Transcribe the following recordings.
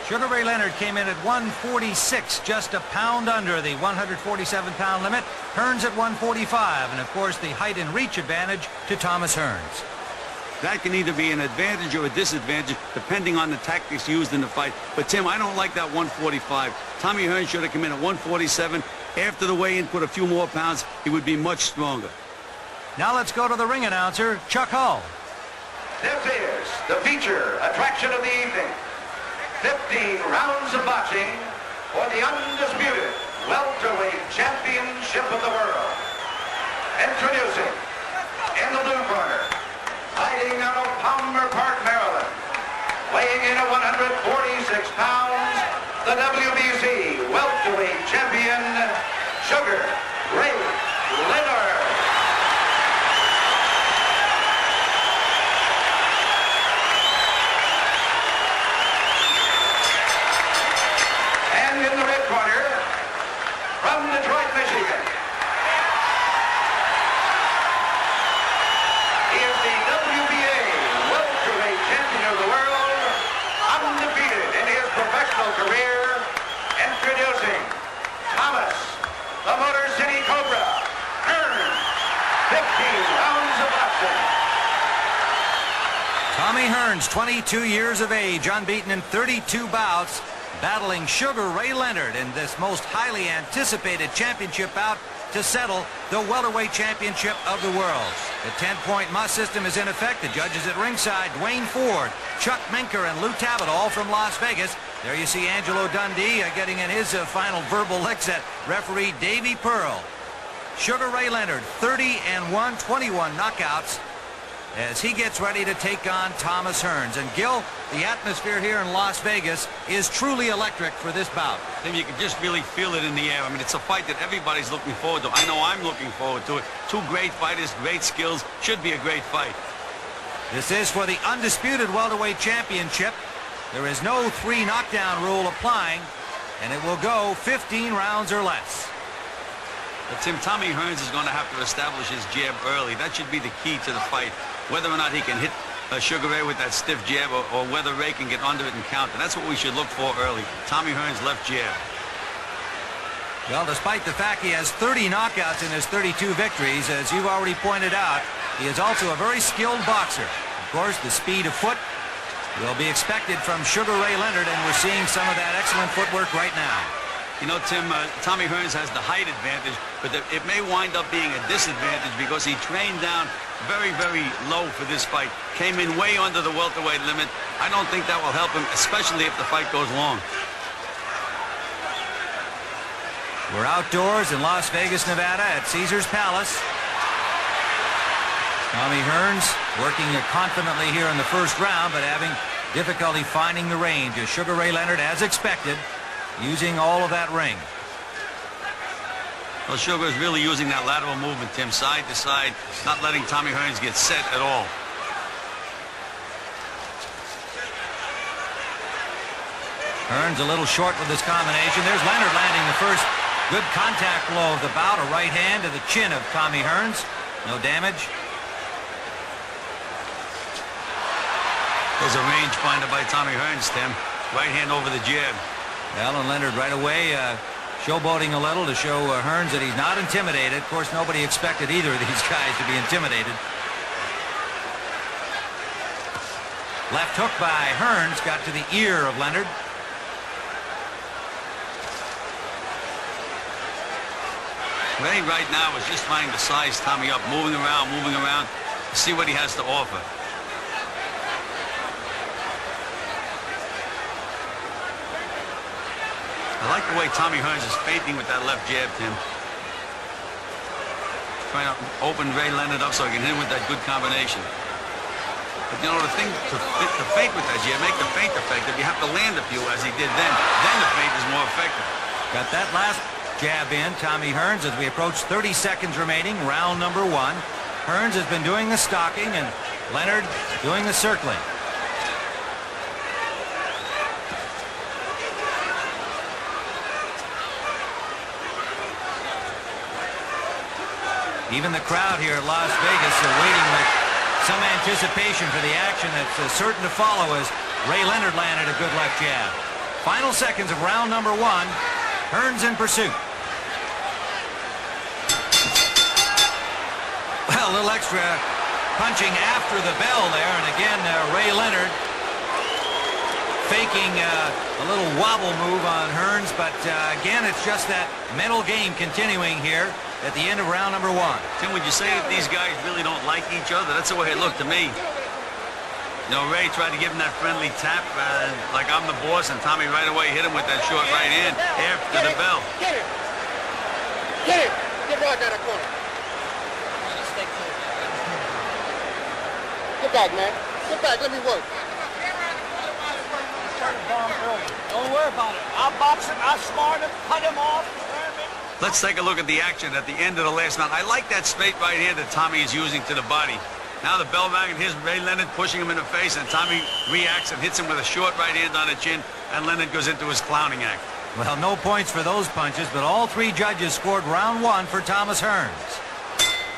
Sugar Ray Leonard came in at 146, just a pound under the 147-pound limit. Hearns at 145, and of course the height and reach advantage to Thomas Hearns. That can either be an advantage or a disadvantage depending on the tactics used in the fight. But Tim, I don't like that 145. Tommy Hearns should have come in at 147. After the weigh-in, put a few more pounds, he would be much stronger. Now let's go to the ring announcer, Chuck Hull. This is the feature attraction of the evening. 15 rounds of boxing for the undisputed welterweight championship of the world. Introducing, in the blue corner, fighting out of Palmer Park, Maryland, weighing in at 146 pounds, the WBC welterweight champion, Sugar Ray Leonard. And in the red corner, from Detroit, Michigan, he is the WBA welterweight champion of the world, undefeated in his professional career. Introducing Thomas, the Motor City Cobra, Hearns. 15 rounds of boxing. Tommy Hearns, 22 years of age, unbeaten in 32 bouts, battling Sugar Ray Leonard in this most highly anticipated championship bout to settle the welterweight championship of the world. The 10-point must system is in effect. The judges at ringside, Dwayne Ford, Chuck Minker, and Lou Tabit, all from Las Vegas. There you see Angelo Dundee getting in his final verbal licks at referee Davey Pearl. Sugar Ray Leonard, 30-1, 21 knockouts, as he gets ready to take on Thomas Hearns. And Gil, the atmosphere here in Las Vegas is truly electric for this bout. Tim, you can just really feel it in the air. I mean, it's a fight that everybody's looking forward to. I know I'm looking forward to it. Two great fighters, great skills. Should be a great fight. This is for the undisputed welterweight championship. There is no 3 knockdown rule applying, and it will go 15 rounds or less. But Tim, Tommy Hearns is going to have to establish his jab early. That should be the key to the fight. Whether or not he can hit Sugar Ray with that stiff jab, or whether Ray can get under it and counter. That's what we should look for early. Tommy Hearns' left jab. Well, despite the fact he has 30 knockouts in his 32 victories, as you've already pointed out, he is also a very skilled boxer. Of course, the speed of foot will be expected from Sugar Ray Leonard, and we're seeing some of that excellent footwork right now. You know, Tim, Tommy Hearns has the height advantage, but it may wind up being a disadvantage because he trained down very, very low for this fight. Came in way under the welterweight limit. I don't think that will help him, especially if the fight goes long. We're outdoors in Las Vegas, Nevada at Caesars Palace. Tommy Hearns working confidently here in the first round, but having difficulty finding the range as Sugar Ray Leonard, as expected, using all of that ring. Well, Sugar is really using that lateral movement, Tim, side to side, not letting Tommy Hearns get set at all. Hearns a little short with this combination. There's Leonard landing the first good contact blow of the bout. A right hand to the chin of Tommy Hearns. No damage. There's a rangefinder by Tommy Hearns, Tim. Right hand over the jab. Well, and Leonard right away showboating a little to show Hearns that he's not intimidated. Of course, nobody expected either of these guys to be intimidated. Left hook by Hearns got to the ear of Leonard. Ray right now is just trying to size Tommy up, moving around, see what he has to offer. I like the way Tommy Hearns is feinting with that left jab, Tim. Trying to open Ray Leonard up so he can hit him with that good combination. But you know, the thing to feint with that jab, make the feint effective, you have to land a few as he did then. Then the feint is more effective. Got that last jab in, Tommy Hearns, as we approach 30 seconds remaining, round number 1. Hearns has been doing the stalking and Leonard doing the circling. Even the crowd here at Las Vegas are waiting with some anticipation for the action that's certain to follow as Ray Leonard landed a good left jab. Final seconds of round number 1. Hearns in pursuit. Well, a little extra punching after the bell there. And again, Ray Leonard faking a little wobble move on Hearns. But again, it's just that mental game continuing here at the end of round number 1. Tim, would you say that these guys really don't like each other? That's the way it looked to me. You know, Ray tried to give him that friendly tap, like I'm the boss, and Tommy right away hit him with that short right hand after the bell. Get it! Get it! Get right out of the corner. Get back, man. Get back. Let me work. Don't worry about it. I'll box him. I'll smart him. Cut him off. Let's take a look at the action at the end of the last round. I like that straight right hand that Tommy is using to the body. Now the bell rang, and here's Ray Leonard pushing him in the face, and Tommy reacts and hits him with a short right hand on the chin, and Leonard goes into his clowning act. Well, no points for those punches, but all 3 judges scored round 1 for Thomas Hearns.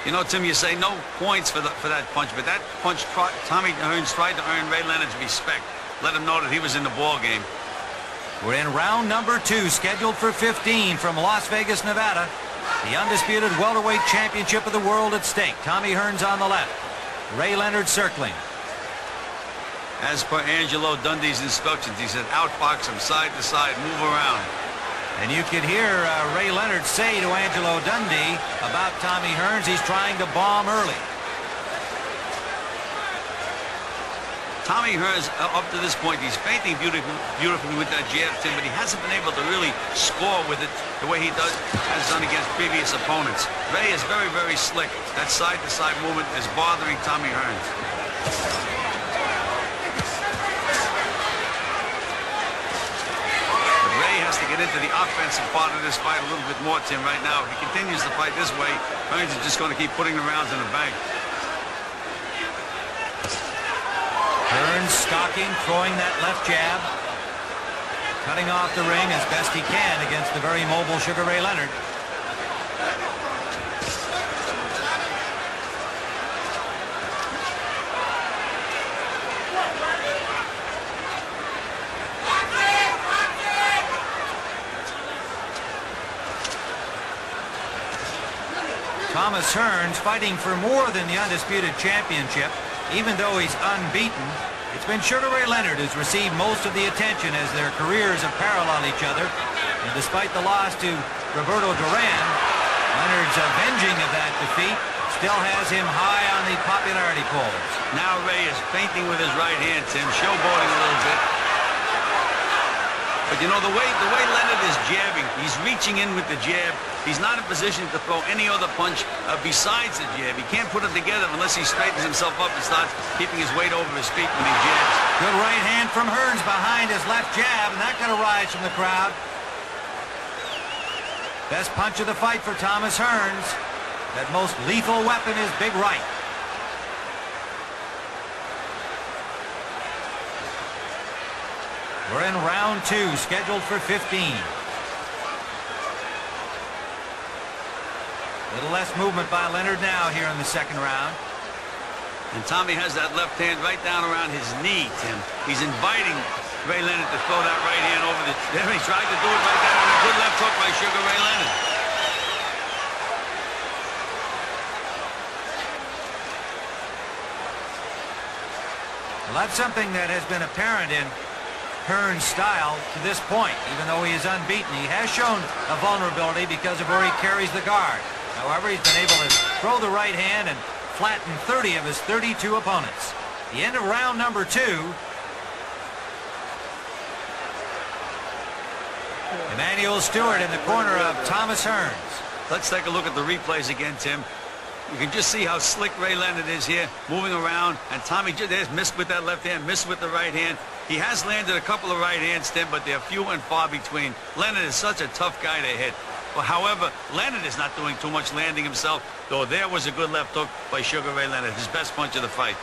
You know, Tim, you say no points for that punch, but that punch, Tommy Hearns tried to earn Ray Leonard's respect. Let him know that he was in the ball game. We're in round number 2, scheduled for 15 from Las Vegas, Nevada. The undisputed welterweight championship of the world at stake. Tommy Hearns on the left. Ray Leonard circling. As per Angelo Dundee's instructions, he said outbox him side to side, move around. And you could hear Ray Leonard say to Angelo Dundee about Tommy Hearns, he's trying to bomb early. Tommy Hearns, up to this point, he's feinting beautifully with that jab, Tim, but he hasn't been able to really score with it the way he has done against previous opponents. Ray is very, very slick. That side-to-side movement is bothering Tommy Hearns. But Ray has to get into the offensive part of this fight a little bit more, Tim, right now. If he continues to fight this way, Hearns is just going to keep putting the rounds in the bank. Hearns stalking, throwing that left jab, cutting off the ring as best he can against the very mobile Sugar Ray Leonard. Thomas Hearns fighting for more than the undisputed championship. Even though he's unbeaten, it's been Sugar Ray Leonard who's received most of the attention as their careers have paralleled each other. And despite the loss to Roberto Duran, Leonard's avenging of that defeat still has him high on the popularity polls. Now Ray is feinting with his right hand, Tim, showboating a little bit. But you know, the way Leonard is jabbing, he's reaching in with the jab. He's not in position to throw any other punch besides the jab. He can't put it together unless he straightens himself up and starts keeping his weight over his feet when he jabs. Good right hand from Hearns behind his left jab, and that got a rise from the crowd. Best punch of the fight for Thomas Hearns. That most lethal weapon is big right. We're in round 2, scheduled for 15. Little less movement by Leonard now here in the second round. And Tommy has that left hand right down around his knee, Tim. He's inviting Ray Leonard to throw that right hand over the... There he tried to do it right there on a good left hook by Sugar Ray Leonard. Well, that's something that has been apparent in Hearns' style to this point. Even though he is unbeaten, he has shown a vulnerability because of where he carries the guard. However, he's been able to throw the right hand and flatten 30 of his 32 opponents. The end of round number 2. Emmanuel Stewart in the corner of Thomas Hearns. Let's take a look at the replays again, Tim. You can just see how slick Ray Leonard is here, moving around. And Tommy just missed with that left hand, missed with the right hand. He has landed a couple of right hands, Tim, but they're few and far between. Leonard is such a tough guy to hit. Well, however, Leonard is not doing too much landing himself, though there was a good left hook by Sugar Ray Leonard, his best punch of the fight.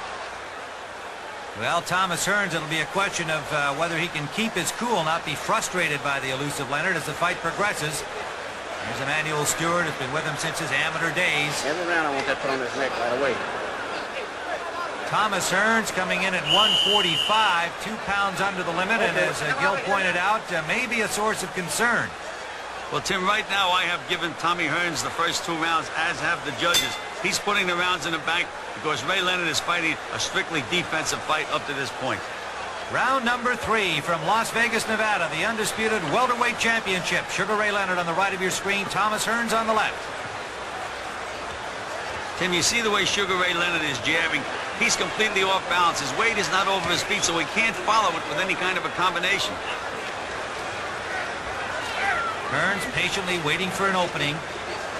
Well, Thomas Hearns, it'll be a question of whether he can keep his cool, not be frustrated by the elusive Leonard as the fight progresses. Here's Emmanuel Stewart, who's been with him since his amateur days. Every round I want that put on his neck right away. Thomas Hearns coming in at 145, 2 pounds under the limit, and as Gil pointed out, may be a source of concern. Well, Tim, right now I have given Tommy Hearns the first 2 rounds, as have the judges. He's putting the rounds in the bank because Ray Leonard is fighting a strictly defensive fight up to this point. Round number 3 from Las Vegas, Nevada, the undisputed welterweight championship. Sugar Ray Leonard on the right of your screen, Thomas Hearns on the left. Tim, you see the way Sugar Ray Leonard is jabbing. He's completely off balance. His weight is not over his feet, so he can't follow it with any kind of a combination. Hearns patiently waiting for an opening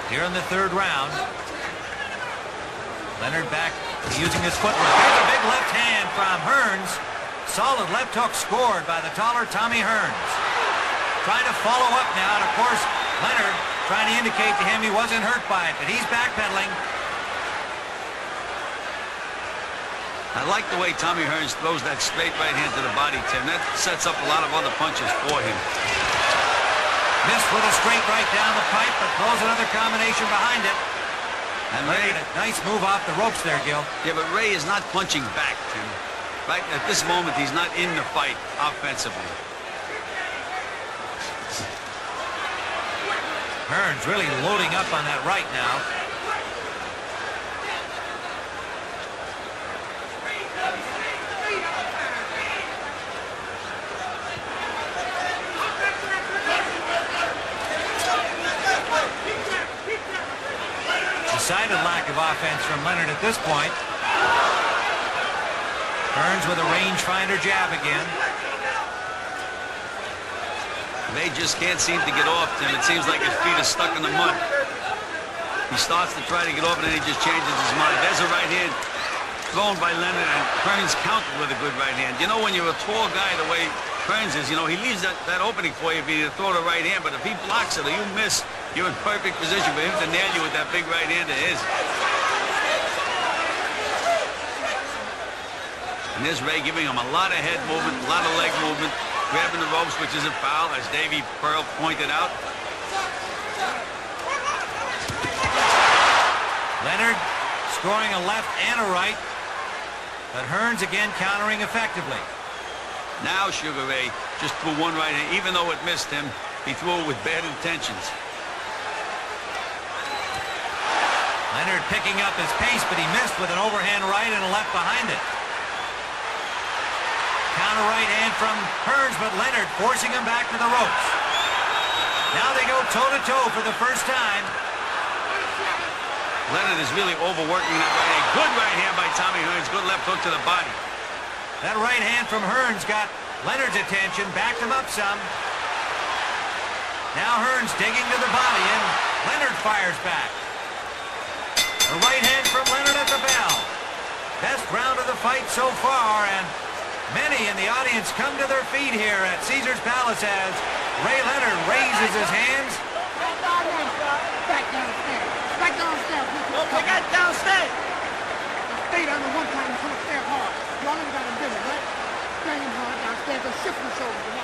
here in the 3rd round. Leonard back using his footwork. There's a big left hand from Hearns. Solid left hook scored by the taller Tommy Hearns. Trying to follow up now, and of course Leonard trying to indicate to him he wasn't hurt by it, but he's backpedaling. I like the way Tommy Hearns throws that straight right hand to the body, Tim. That sets up a lot of other punches for him. Missed with a straight right down the pipe, but throws another combination behind it. And Ray, a nice move off the ropes there, Gil. Yeah, but Ray is not punching back, Tim. Right at this moment, he's not in the fight offensively. Hearns really loading up on that right now. Decided lack of offense from Leonard at this point. Hearns with a rangefinder jab again. They just can't seem to get off, Tim. It seems like his feet are stuck in the mud. He starts to try to get off, and then he just changes his mind. There's a right hand thrown by Leonard, and Hearns countered with a good right hand. You know, when you're a tall guy the way Hearns is, you know, he leaves that opening for you if you throw the right hand, but if he blocks it or you miss, you're in perfect position for him to nail you with that big right hand of his. And there's Ray giving him a lot of head movement, a lot of leg movement, grabbing the ropes, which is a foul, as Davey Pearl pointed out. Leonard scoring a left and a right, but Hearns again countering effectively. Now Sugar Ray just threw one right hand. Even though it missed him, he threw it with bad intentions. Leonard picking up his pace, but he missed with an overhand right and a left behind it. Counter right hand from Hearns, but Leonard forcing him back to the ropes. Now they go toe-to-toe for the first time. Leonard is really overworking that right hand. Good right hand by Tommy Hearns. Good left hook to the body. That right hand from Hearns got Leonard's attention, backed him up some. Now Hearns digging to the body, and Leonard fires back. The right hand from Leonard at the bell. Best round of the fight so far, and many in the audience come to their feet here at Caesar's Palace as Ray Leonard raises his hands. Back downstairs. Back downstairs. Okay, get downstairs. Stay down the one time and come upstairs hard. You already got him busy, right? Stay him hard downstairs and shift the shoulders.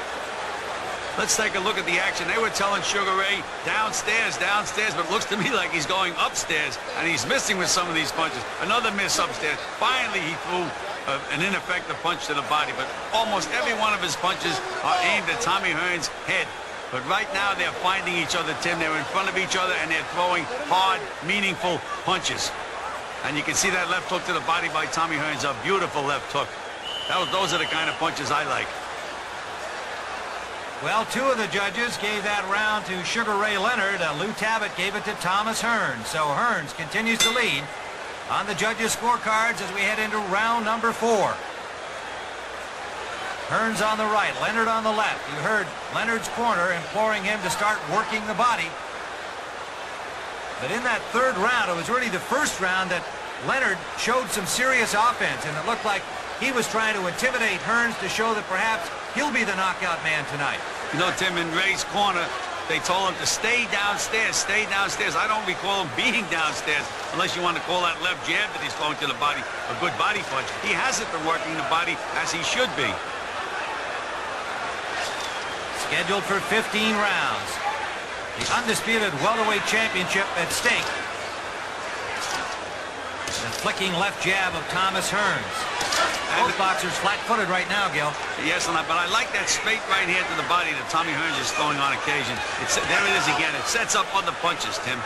Let's take a look at the action. They were telling Sugar Ray downstairs, downstairs, but it looks to me like he's going upstairs, and he's missing with some of these punches. Another miss upstairs. Finally, he threw an ineffective punch to the body, but almost every one of his punches are aimed at Tommy Hearns' head. But right now, they're finding each other, Tim. They're in front of each other, and they're throwing hard, meaningful punches. And you can see that left hook to the body by Tommy Hearns, a beautiful left hook. Those are the kind of punches I like. Well, 2 of the judges gave that round to Sugar Ray Leonard. Lou Tabbitt gave it to Thomas Hearns. So Hearns continues to lead on the judges' scorecards as we head into round number 4. Hearns on the right, Leonard on the left. You heard Leonard's corner imploring him to start working the body. But in that 3rd round, it was really the 1st round that Leonard showed some serious offense, and it looked like he was trying to intimidate Hearns to show that perhaps he'll be the knockout man tonight. You know, Tim, in Ray's corner, they told him to stay downstairs, stay downstairs. I don't recall him being downstairs, unless you want to call that left jab that he's throwing to the body a good body punch. He hasn't been working the body as he should be. Scheduled for 15 rounds. The undisputed welterweight championship at stake. The flicking left jab of Thomas Hearns. Both boxers flat-footed right now, Gil. Yes, but I like that straight right hand to the body that Tommy Hearns is throwing on occasion. There it is again. It sets up other punches, Tim.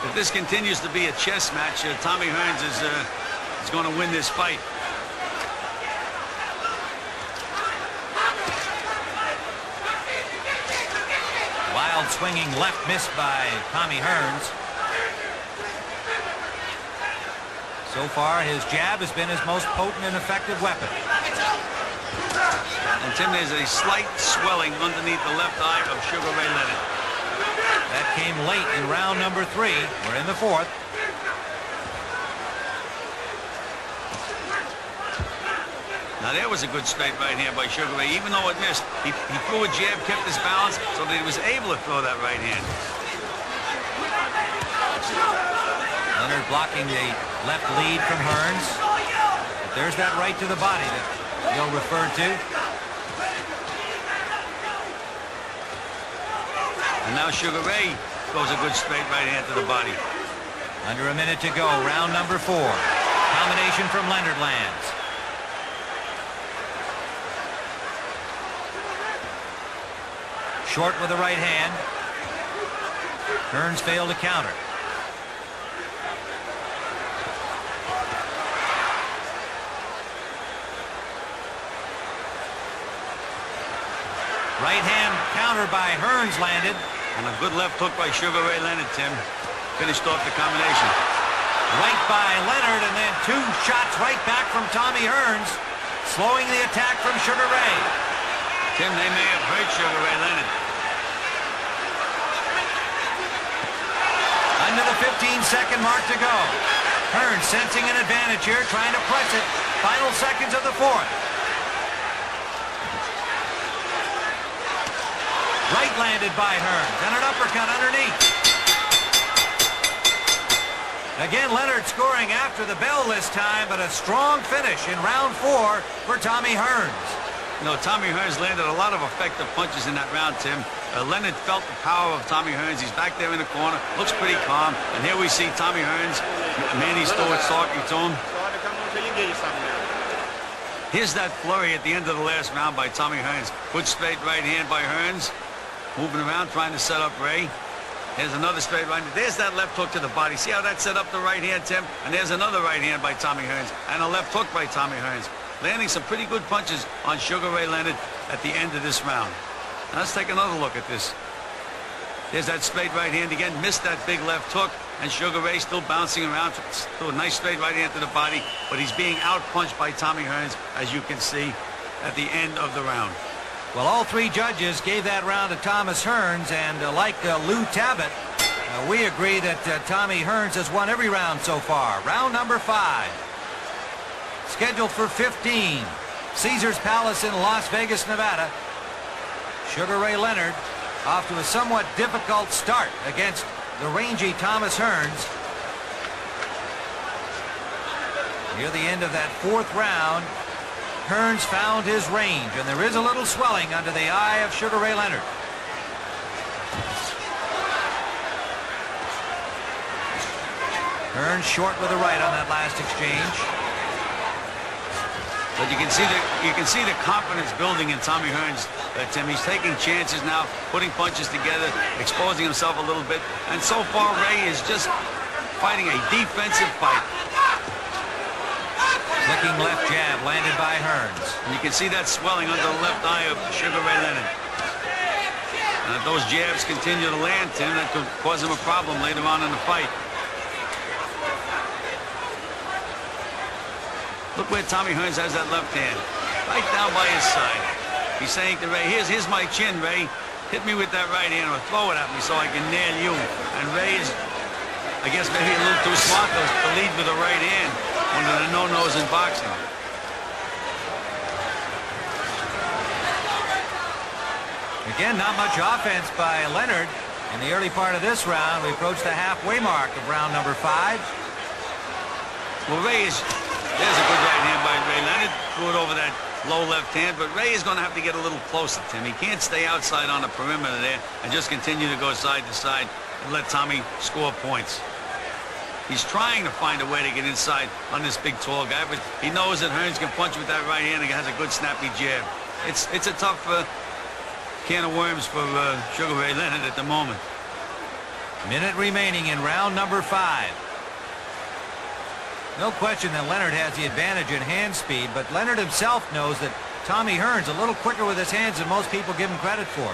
If this continues to be a chess match, Tommy Hearns is going to win this fight. Wild swinging left miss by Tommy Hearns. So far, his jab has been his most potent and effective weapon. And Tim, there's a slight swelling underneath the left eye of Sugar Ray Leonard. That came late in round number 3. We're in the 4th. Now there was a good straight right hand by Sugar Ray. Even though it missed, he threw a jab, kept his balance, so that he was able to throw that right hand. Leonard blocking the left lead from Hearns. But there's that right to the body that Gil referred to. And now Sugar Ray throws a good straight right hand to the body. Under a minute to go, round number 4. Combination from Leonard lands. Short with the right hand. Hearns failed to counter. Right hand counter by Hearns landed. And a good left hook by Sugar Ray Leonard, Tim. Finished off the combination. Right by Leonard, and then 2 shots right back from Tommy Hearns, slowing the attack from Sugar Ray. Tim, they may have hurt Sugar Ray Leonard. Under the 15-second mark to go. Hearns sensing an advantage here, trying to press it. Final seconds of the 4th. Right landed by Hearns, and an uppercut underneath. Again, Leonard scoring after the bell this time, but a strong finish in round 4 for Tommy Hearns. You know, Tommy Hearns landed a lot of effective punches in that round, Tim. Leonard felt the power of Tommy Hearns. He's back there in the corner, looks pretty calm. And here we see Tommy Hearns, Manny Stewart's talking to him. Here's that flurry at the end of the last round by Tommy Hearns. Good straight right hand by Hearns. Moving around, trying to set up Ray. There's another straight right hand. There's that left hook to the body. See how that set up the right hand, Tim? And there's another right hand by Tommy Hearns. And a left hook by Tommy Hearns. Landing some pretty good punches on Sugar Ray Leonard at the end of this round. Now let's take another look at this. There's that straight right hand again. Missed that big left hook. And Sugar Ray still bouncing around. Threw a nice straight right hand to the body. But he's being outpunched by Tommy Hearns, as you can see, at the end of the round. Well, all 3 judges gave that round to Thomas Hearns, and like Lou Tabbitt, we agree that Tommy Hearns has won every round so far. Round number 5. Scheduled for 15. Caesars Palace in Las Vegas, Nevada. Sugar Ray Leonard off to a somewhat difficult start against the rangy Thomas Hearns. Near the end of that 4th round, Hearns found his range, and there is a little swelling under the eye of Sugar Ray Leonard. Hearns short with the right on that last exchange. But you can see the confidence building in Tommy Hearns. Tim, he's taking chances now, putting punches together, exposing himself a little bit. And so far, Ray is just fighting a defensive fight. Flicking left jab landed by Hearns. And you can see that swelling under the left eye of Sugar Ray Leonard. And if those jabs continue to land, Tim, that could cause him a problem later on in the fight. Look where Tommy Hearns has that left hand. Right down by his side. He's saying to Ray, here's my chin, Ray. Hit me with that right hand or throw it at me so I can nail you. And Ray is, I guess, maybe a little too smart to lead with the right hand. One of the no-nos in boxing. Again, not much offense by Leonard in the early part of this round. We approach the halfway mark of round number 5. Well, there's a good right hand by Ray Leonard. Threw it over that low left hand, but Ray is going to have to get a little closer, Tim. He can't stay outside on the perimeter there and just continue to go side to side. and let Tommy score points. He's trying to find a way to get inside on this big, tall guy, but he knows that Hearns can punch with that right hand and has a good, snappy jab. It's a tough can of worms for Sugar Ray Leonard at the moment. Minute remaining in round number 5. No question that Leonard has the advantage in hand speed, but Leonard himself knows that Tommy Hearns a little quicker with his hands than most people give him credit for.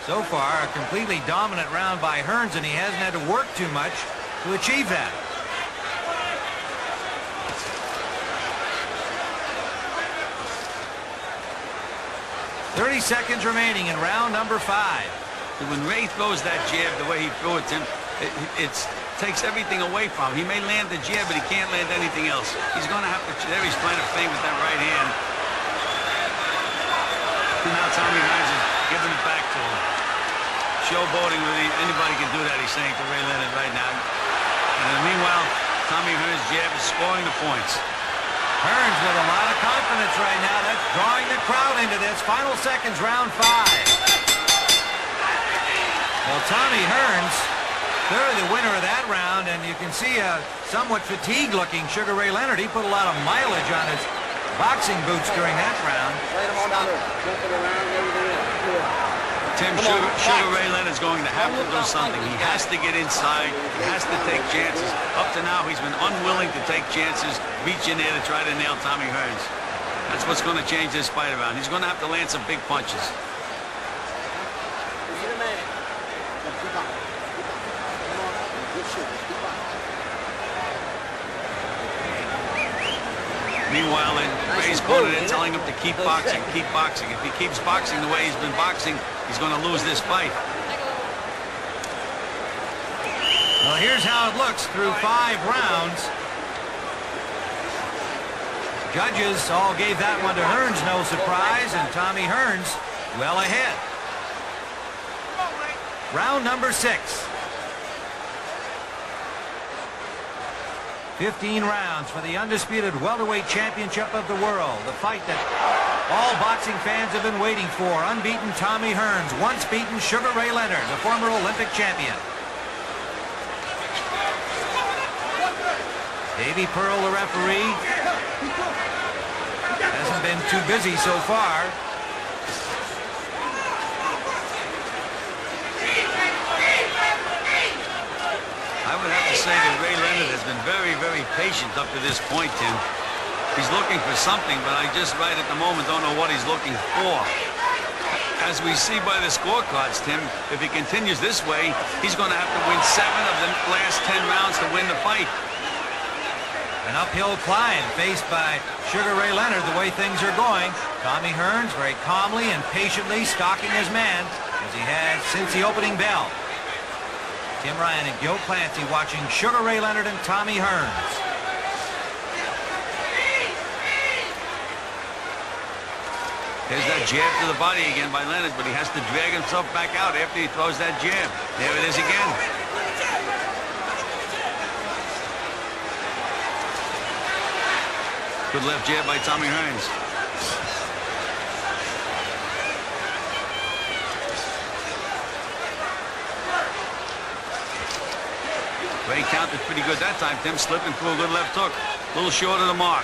So far, a completely dominant round by Hearns, and he hasn't had to work too much to achieve that. "30 seconds remaining in round number 5. When Ray throws that jab the way he threw it, Tim, it takes everything away from him. He may land the jab, but he can't land anything else. He's going to have to. There he's trying to feint with that right hand. And now Tommy Hearns is giving it back to him. Showboating with anybody can do that, he's saying to Ray Leonard right now. And meanwhile, Tommy Hearns' jab is scoring the points. Hearns with a lot of confidence right now. That's drawing the crowd into this. Final seconds, round 5. Well, Tommy Hearns, clearly the winner of that round, and you can see a somewhat fatigued-looking Sugar Ray Leonard. He put a lot of mileage on his boxing boots during that round. Tim, Sugar Ray Leonard's going to have to do something. He has to get inside. He has to take chances. Up to now, he's been unwilling to take chances, reach in there to try to nail Tommy Hearns. That's what's going to change this fight around. He's going to have to land some big punches. Meanwhile, Ray's corner, they're telling him to keep boxing, keep boxing. If he keeps boxing the way he's been boxing, he's going to lose this fight. Well, here's how it looks through 5 rounds. Judges all gave that one to Hearns, no surprise, and Tommy Hearns well ahead. Round number 6. 15 rounds for the undisputed welterweight championship of the world. The fight that all boxing fans have been waiting for. Unbeaten Tommy Hearns, once beaten Sugar Ray Leonard, the former Olympic champion. Davy Pearl, the referee, hasn't been too busy so far. I would have to say that Ray Leonard has been very, very patient up to this point, Tim. He's looking for something, but I just right at the moment don't know what he's looking for. As we see by the scorecards, Tim, if he continues this way, he's going to have to win 7 of the last 10 rounds to win the fight. An uphill climb faced by Sugar Ray Leonard the way things are going. Tommy Hearns very calmly and patiently stalking his man as he has since the opening bell. Tim Ryan and Gil Clancy watching Sugar Ray Leonard and Tommy Hearns. There's that jab to the body again by Leonard, but he has to drag himself back out after he throws that jab. There it is again. Good left jab by Tommy Hearns. Ray counted pretty good that time, Tim, slipping through a good left hook. A little short of the mark.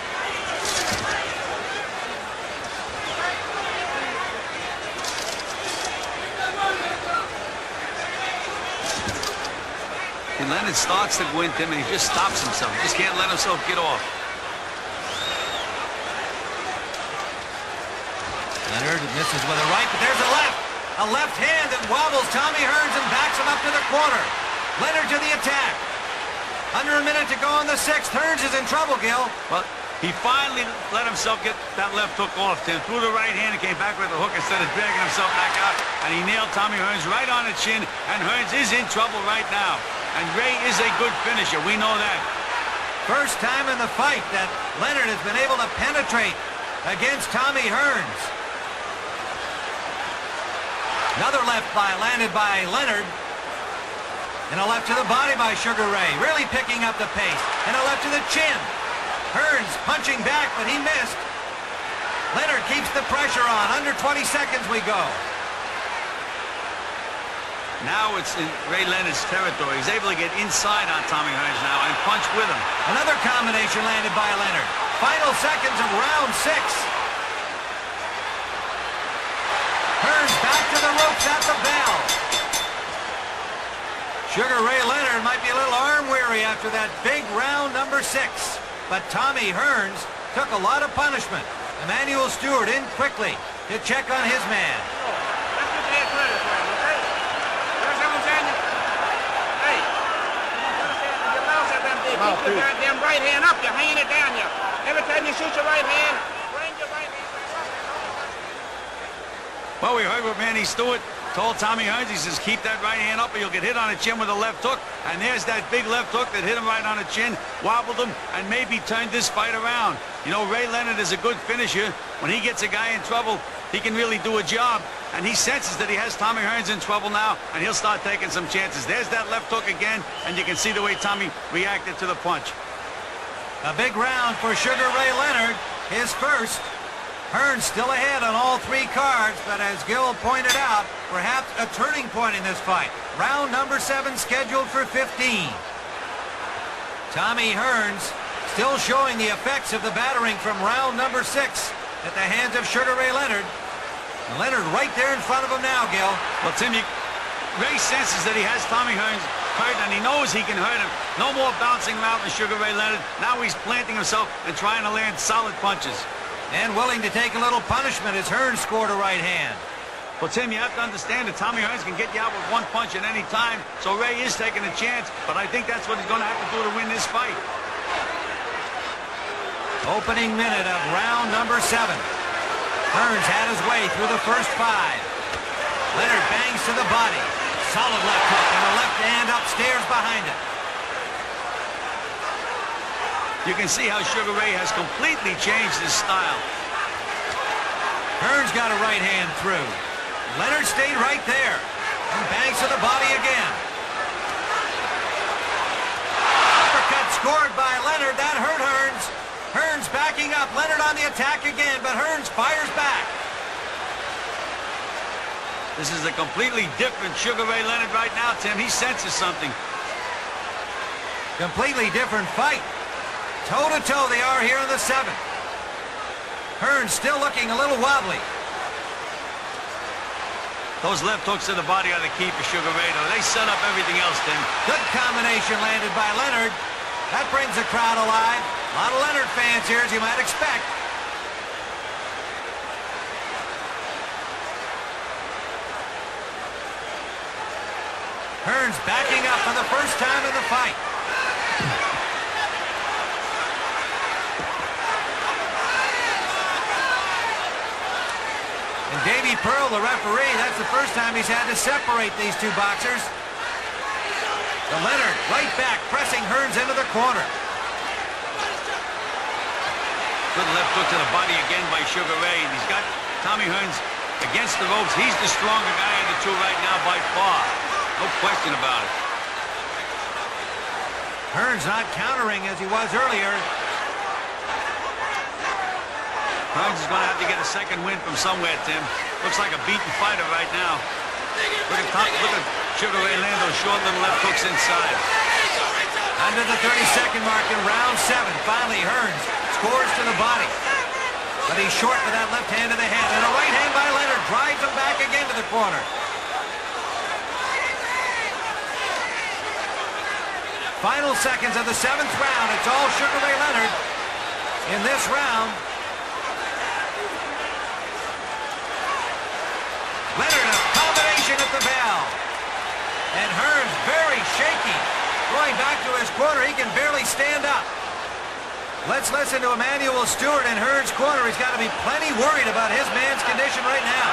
And Leonard starts to go into him, and he just stops himself. He just can't let himself get off. Leonard misses with a right, but there's a left. A left hand that wobbles Tommy Hearns and backs him up to the corner. Leonard to the attack. Under a minute to go in the 6th. Hearns is in trouble, Gil. Well, he finally let himself get that left hook off, Tim. Threw the right hand and came back with the hook instead of dragging himself back out. And he nailed Tommy Hearns right on the chin. And Hearns is in trouble right now. And Ray is a good finisher. We know that. First time in the fight that Leonard has been able to penetrate against Tommy Hearns. Another left landed by Leonard. And a left to the body by Sugar Ray. Really picking up the pace. And a left to the chin. Hearns punching back, but he missed. Leonard keeps the pressure on. Under 20 seconds we go. Now it's in Ray Leonard's territory. He's able to get inside on Tommy Hearns now and punch with him. Another combination landed by Leonard. Final seconds of round 6. Hearns back to the ropes at the bell. Sugar Ray Leonard might be a little arm-weary after that big round number 6. But Tommy Hearns took a lot of punishment. Emmanuel Stewart in quickly to check on his man. Keep your goddamn right hand up. You're hanging it down here. Every time you shoot your right hand, bring your right hand back up. Well, we heard what Manny Stewart told Tommy Hearns. He says, keep that right hand up or you'll get hit on the chin with a left hook. And there's that big left hook that hit him right on the chin, wobbled him, and maybe turned this fight around. You know, Ray Leonard is a good finisher. When he gets a guy in trouble, he can really do a job. And he senses that he has Tommy Hearns in trouble now, and he'll start taking some chances. There's that left hook again, and you can see the way Tommy reacted to the punch. A big round for Sugar Ray Leonard, his first. Hearns still ahead on all 3 cards, but as Gil pointed out, perhaps a turning point in this fight. Round number 7 scheduled for 15. Tommy Hearns still showing the effects of the battering from round number 6 at the hands of Sugar Ray Leonard. And Leonard right there in front of him now, Gil. Well, Tim, Ray senses that he has Tommy Hearns hurt, and he knows he can hurt him. No more bouncing around with Sugar Ray Leonard. Now he's planting himself and trying to land solid punches. And willing to take a little punishment as Hearns scored a right hand. Well, Tim, you have to understand that Tommy Hearns can get you out with 1 punch at any time, so Ray is taking a chance, but I think that's what he's going to have to do to win this fight. Opening minute of round number 7. Hearns had his way through the first 5. Leonard bangs to the body. Solid left hook and a left hand upstairs behind it. You can see how Sugar Ray has completely changed his style. Hearns got a right hand through. Leonard stayed right there and bangs to the body again. Uppercut scored by Leonard. That hurt Hearns. Hearns backing up. Leonard on the attack again, but Hearns fires back. This is a completely different Sugar Ray Leonard right now, Tim. He senses something. Completely different fight. Toe-to-toe they are here in the 7th. Hearns still looking a little wobbly. Those left hooks to the body are the key for Sugar Ray, though. They set up everything else, Tim. Good combination landed by Leonard. That brings the crowd alive. A lot of Leonard fans here, as you might expect. Hearns backing up for the first time in the fight. And Davey Pearl, the referee, that's the first time he's had to separate these 2 boxers. The Leonard right back, pressing Hearns into the corner. Good left hook to the body again by Sugar Ray. And he's got Tommy Hearns against the ropes. He's the stronger guy of the 2 right now by far. No question about it. Hearns not countering as he was earlier. Hearns is going to have to get a second win from somewhere, Tim. Looks like a beaten fighter right now. Look at Sugar Ray land those short little left hooks inside. Under the 30-second mark in round 7. Finally, Hearns scores to the body. But he's short with that left hand to the head. And a right hand by Leonard drives him back again to the corner. Final seconds of the 7th round. It's all Sugar Ray Leonard in this round. Leonard, a combination at the bell. And Hearns very shaky. Going back to his corner, he can barely stand up. Let's listen to Emmanuel Stewart in Hearns' corner. He's got to be plenty worried about his man's condition right now.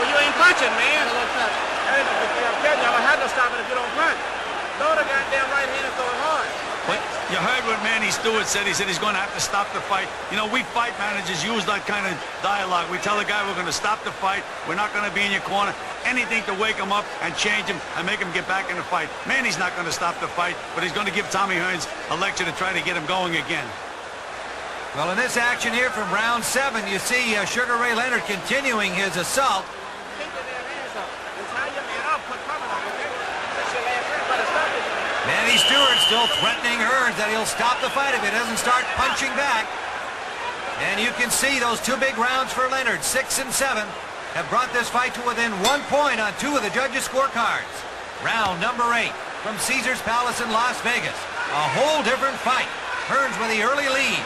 Well, you ain't punching, man. I'm telling you, I had to stop it if you don't punch. Throw the goddamn right hand and throw it hard. But you heard what Manny Stewart said. He said he's going to have to stop the fight. You know, we fight managers use that kind of dialogue. We tell the guy we're going to stop the fight. We're not going to be in your corner. Anything to wake him up and change him and make him get back in the fight. Manny's not going to stop the fight, but he's going to give Tommy Hearns a lecture to try to get him going again. Well, in this action here from round 7, you see Sugar Ray Leonard continuing his assault. Take your damn hands up. And tie your man up. Put cover up. still threatening Hearns that he'll stop the fight if he doesn't start punching back. And you can see those two big rounds for Leonard, 6 and 7, have brought this fight to within 1 point on 2 of the judges' scorecards. Round number 8 from Caesars Palace in Las Vegas. A whole different fight. Hearns with the early lead.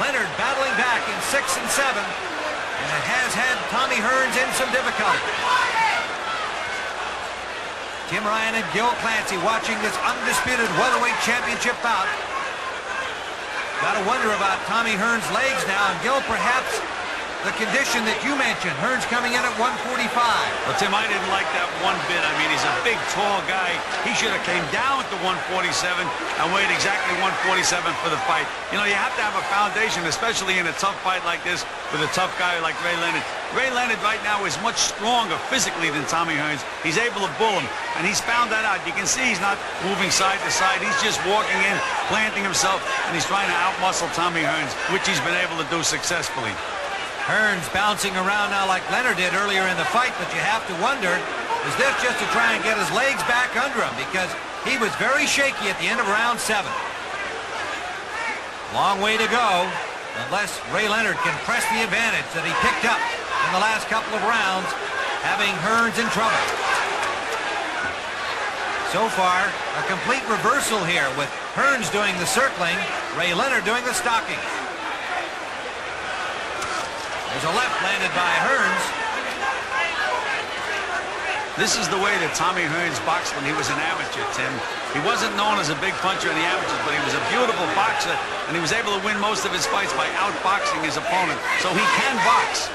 Leonard battling back in 6 and 7. And it has had Tommy Hearns in some difficulty. Tim Ryan and Gil Clancy watching this undisputed welterweight championship bout. Got to wonder about Tommy Hearns' legs now. And Gil, perhaps the condition that you mentioned, Hearns coming in at 145. Well, Tim, I didn't like that one bit. I mean, he's a big, tall guy. He should have came down to 147 and weighed exactly 147 for the fight. You know, you have to have a foundation, especially in a tough fight like this with a tough guy like Ray Leonard. Ray Leonard right now is much stronger physically than Tommy Hearns. He's able to bull him, and he's found that out. You can see he's not moving side to side. He's just walking in, planting himself, and he's trying to outmuscle Tommy Hearns, which he's been able to do successfully. Hearns bouncing around now like Leonard did earlier in the fight, but you have to wonder, is this just to try and get his legs back under him? Because he was very shaky at the end of round 7. Long way to go, unless Ray Leonard can press the advantage that he picked up in the last couple of rounds, having Hearns in trouble. So far, a complete reversal here with Hearns doing the circling, Ray Leonard doing the stalking. There's a left landed by Hearns. This is the way that Tommy Hearns boxed when he was an amateur, Tim. He wasn't known as a big puncher in the amateurs, but he was a beautiful boxer, and he was able to win most of his fights by outboxing his opponent. So he can box.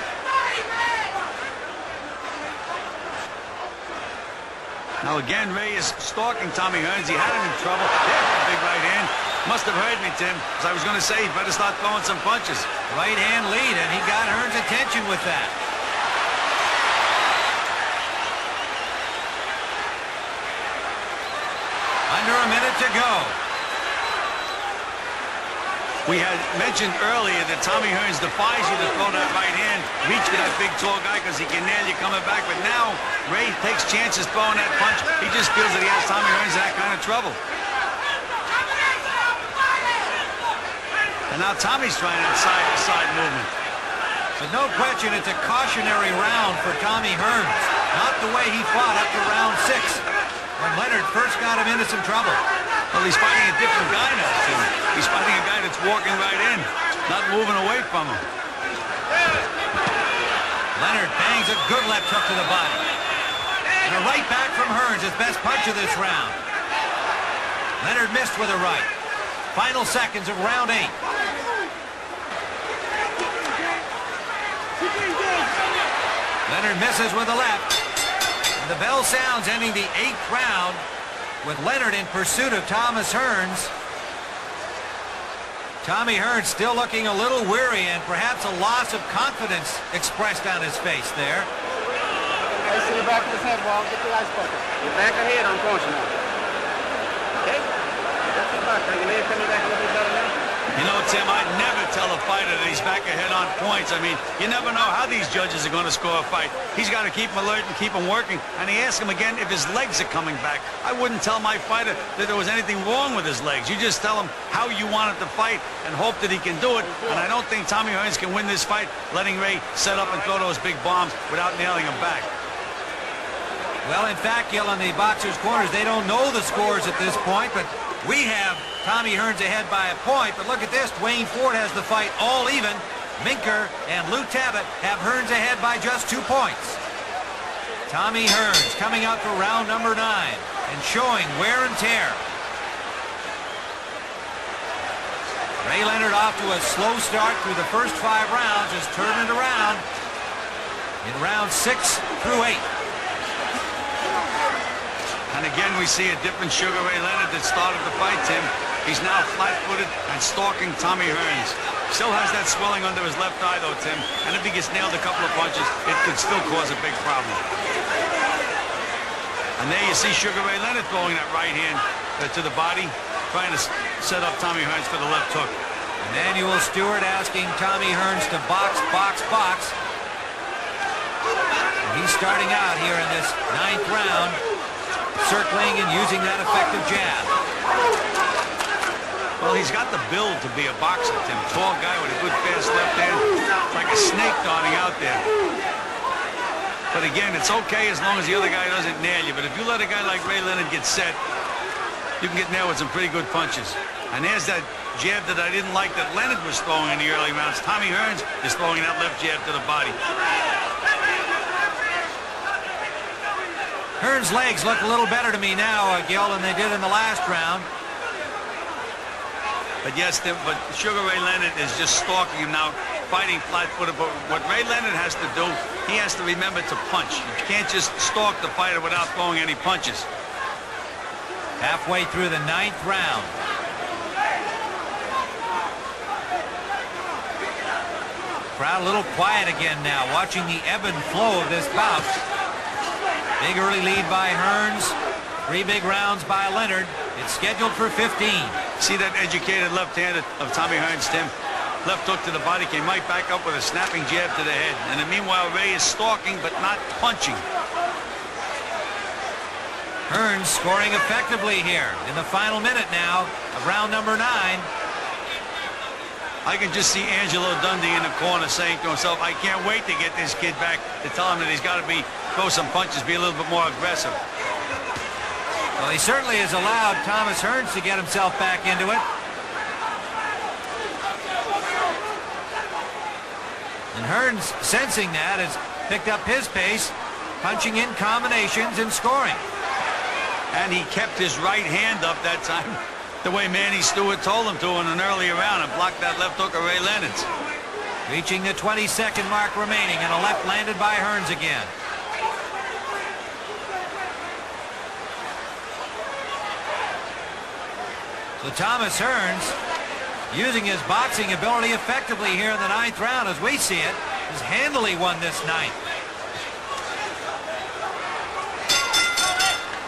Now again, Ray is stalking Tommy Hearns. He had him in trouble. There's a big right hand. Must have heard me, Tim, because I was going to say he better start throwing some punches. Right hand lead, and he got Hearns' attention with that. Under a minute to go. We had mentioned earlier that Tommy Hearns defies you to throw that right hand, reach for that big, tall guy because he can nail you coming back. But now, Ray takes chances throwing that punch. He just feels that he has Tommy Hearns in that kind of trouble. And now Tommy's trying that side-to-side movement. But no question, it's a cautionary round for Tommy Hearns. Not the way he fought up to round 6, when Leonard first got him into some trouble. Well, he's fighting a different guy now, Tim. He's fighting a guy that's walking right in, not moving away from him. Leonard bangs a good left hook to the body. And a right back from Hearns, his best punch of this round. Leonard missed with a right. Final seconds of round 8. Leonard misses with a left. And the bell sounds, ending the 8th round with Leonard in pursuit of Thomas Hearns. Tommy Hearns still looking a little weary and perhaps a loss of confidence expressed on his face there. I see the back of his head, Walt. Get the ice bucket. Your back of head, I'm punching on. Okay? That's the back. Your leg coming back a little bit better now? You know, Tim, I'd never tell a fighter that he's back ahead on points. I mean, you never know how these judges are going to score a fight. He's got to keep him alert and keep him working. And he asked him again if his legs are coming back. I wouldn't tell my fighter that there was anything wrong with his legs. You just tell him how you want it to fight and hope that he can do it. And I don't think Tommy Hearns can win this fight letting Ray set up and throw those big bombs without nailing him back. Well, in fact, Gil, on the Boxers' Corners, they don't know the scores at this point, but we have Tommy Hearns ahead by a point. But look at this. Dwayne Ford has the fight all even. Minker and Lou Tabbitt have Hearns ahead by just 2 points. Tommy Hearns coming out for round number 9 and showing wear and tear. Ray Leonard off to a slow start through the first 5 rounds, has turned it around in round 6 through 8. And again, we see a different Sugar Ray Leonard that started the fight, Tim. He's now flat-footed and stalking Tommy Hearns. Still has that swelling under his left eye, though, Tim. And if he gets nailed a couple of punches, it could still cause a big problem. And there you see Sugar Ray Leonard throwing that right hand to the body, trying to set up Tommy Hearns for the left hook. Emanuel Stewart asking Tommy Hearns to box, box, box. And he's starting out here in this 9th round, circling and using that effective jab. Well, he's got the build to be a boxer, Tim. Tall guy with a good fast left hand. Like a snake darting out there. But again, it's okay as long as the other guy doesn't nail you. But if you let a guy like Ray Leonard get set, you can get nailed with some pretty good punches. And there's that jab that I didn't like that Leonard was throwing in the early rounds. Tommy Hearns is throwing that left jab to the body. Hearns' legs look a little better to me now, Gil, than they did in the last round. But yes, but Sugar Ray Leonard is just stalking him now, fighting flat-footed. But what Ray Leonard has to do, he has to remember to punch. You can't just stalk the fighter without throwing any punches. Halfway through the 9th round. Crowd a little quiet again now, watching the ebb and flow of this bout. Big early lead by Hearns. 3 big rounds by Leonard. It's scheduled for 15. See that educated left hand of Tommy Hearns, Tim? Left hook to the body, came right back up with a snapping jab to the head. And then meanwhile, Ray is stalking but not punching. Hearns scoring effectively here in the final minute now of round number 9. I can just see Angelo Dundee in the corner saying to himself, I can't wait to get this kid back, to tell him that he's got to throw some punches, be a little bit more aggressive. Well, he certainly has allowed Thomas Hearns to get himself back into it. And Hearns, sensing that, has picked up his pace, punching in combinations and scoring. And he kept his right hand up that time, the way Manny Stewart told him to in an earlier round, and blocked that left hook of Ray Leonard's. Reaching the 20-second mark remaining, and a left landed by Hearns again. So Thomas Hearns, using his boxing ability effectively here in the 9th round as we see it, has handily won this 9th.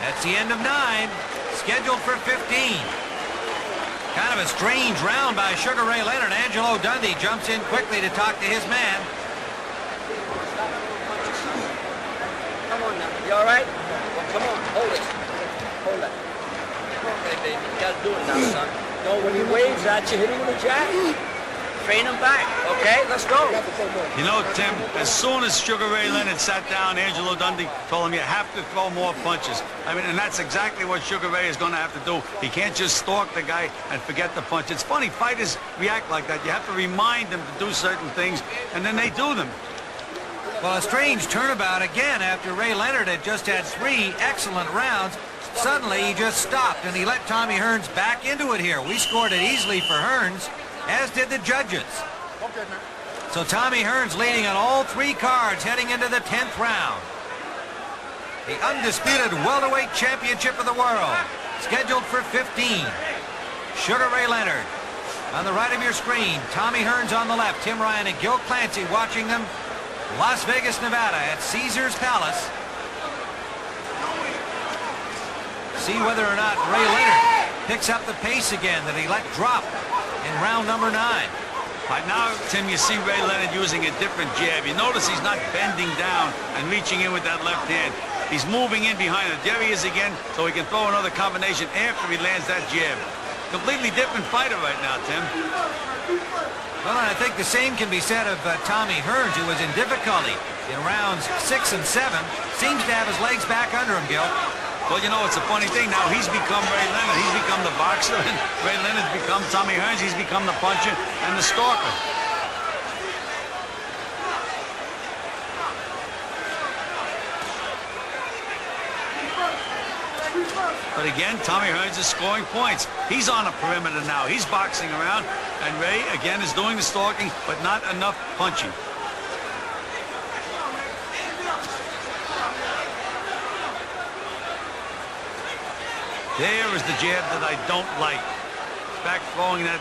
That's the end of 9, scheduled for 15. Kind of a strange round by Sugar Ray Leonard. Angelo Dundee jumps in quickly to talk to his man. Come on now. You all right? Well, come on. Hold it. Hold it. Okay, baby. You got to do it now, son. No, when he waves at you, hit him with a jab. Train him back. Okay, let's go. You know, Tim, as soon as Sugar Ray Leonard sat down, Angelo Dundee told him you have to throw more punches. I mean, and that's exactly what Sugar Ray is going to have to do. He can't just stalk the guy and forget the punch. It's funny, fighters react like that. You have to remind them to do certain things, and then they do them. Well, a strange turnabout again after Ray Leonard had just had 3 excellent rounds. Suddenly, he just stopped, and he let Tommy Hearns back into it here. We scored it easily for Hearns, as did the judges. Okay, man. So Tommy Hearns leading on all 3 cards heading into the 10th round. The undisputed welterweight championship of the world, scheduled for 15. Sugar Ray Leonard. On the right of your screen, Tommy Hearns on the left. Tim Ryan and Gil Clancy watching them. Las Vegas, Nevada at Caesars Palace. See whether or not Ray Leonard picks up the pace again that he let drop in round number 9. Right now, Tim, you see Ray Leonard using a different jab. You notice he's not bending down and reaching in with that left hand. He's moving in behind it. There he is again, so he can throw another combination after he lands that jab. Completely different fighter right now, Tim. Well, and I think the same can be said of Tommy Hearns, who was in difficulty in rounds 6 and 7. Seems to have his legs back under him, Gil. Well, you know, it's a funny thing. Now he's become Ray Leonard. He's become the boxer, and Ray Leonard's become Tommy Hearns. He's become the puncher and the stalker. But again, Tommy Hearns is scoring points. He's on a perimeter now. He's boxing around, and Ray, again, is doing the stalking, but not enough punching. There is the jab that I don't like. Back throwing that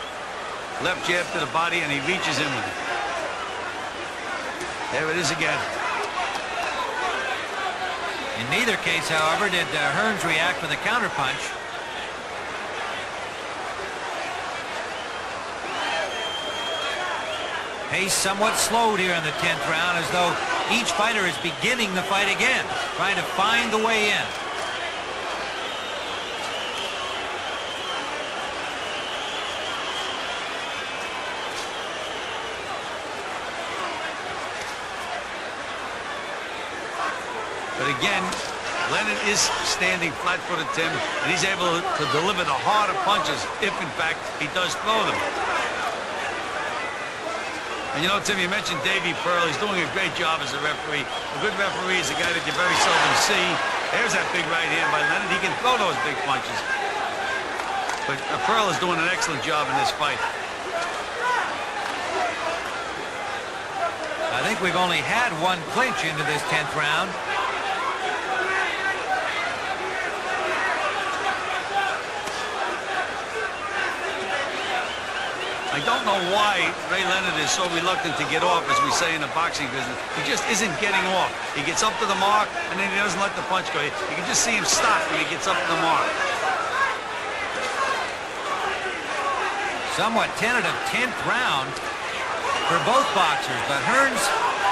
left jab to the body, and he reaches in with it. There it is again. In neither case, however, did Hearns react with a counterpunch. Pace somewhat slowed here in the 10th round, as though each fighter is beginning the fight again, trying to find the way in. But again, Leonard is standing flat-footed, Tim, and he's able to deliver the harder punches if, in fact, he does throw them. And you know, Tim, you mentioned Davey Pearl. He's doing a great job as a referee. A good referee is a guy that you very seldom see. There's that big right hand by Leonard. He can throw those big punches. But Pearl is doing an excellent job in this fight. I think we've only had one clinch into this 10th round. I don't know why Ray Leonard is so reluctant to get off, as we say in the boxing business. He just isn't getting off. He gets up to the mark, and then he doesn't let the punch go. You can just see him stop when he gets up to the mark. Somewhat tentative 10th round for both boxers, but Hearns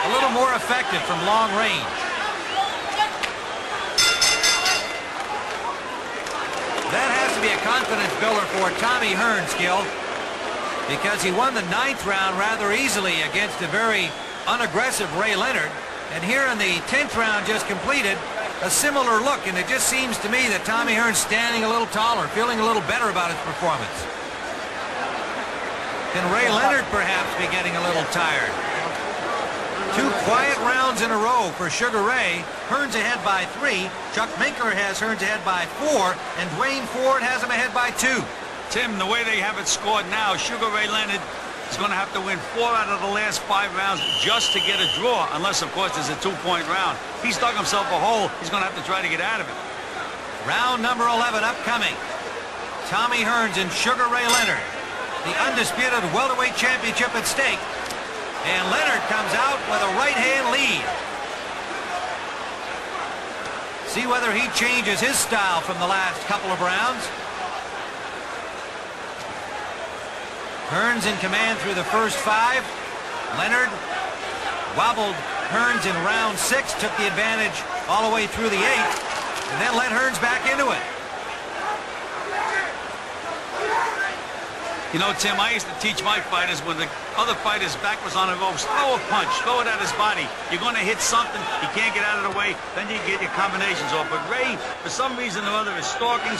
a little more effective from long range. That has to be a confidence builder for Tommy Hearns, Gil, because he won the 9th round rather easily against a very unaggressive Ray Leonard. And here in the 10th round just completed, a similar look, and it just seems to me that Tommy Hearns standing a little taller, feeling a little better about his performance. Can Ray Leonard perhaps be getting a little tired? 2 quiet rounds in a row for Sugar Ray. Hearns ahead by 3. Chuck Minker has Hearns ahead by 4, and Dwayne Ford has him ahead by 2. Tim, the way they have it scored now, Sugar Ray Leonard is going to have to win 4 out of the last 5 rounds just to get a draw, unless, of course, there's a 2-point round. He's dug himself a hole. He's going to have to try to get out of it. Round number 11 upcoming. Tommy Hearns and Sugar Ray Leonard. The undisputed welterweight championship at stake. And Leonard comes out with a right-hand lead. See whether he changes his style from the last couple of rounds. Hearns in command through the first 5. Leonard wobbled Hearns in round 6, took the advantage all the way through the 8th, and then let Hearns back into it. You know, Tim, I used to teach my fighters when the other fighter's back was on the ropes, throw a punch, throw it at his body. You're going to hit something, he can't get out of the way, then you get your combinations off. But Ray, for some reason or other, is stalking.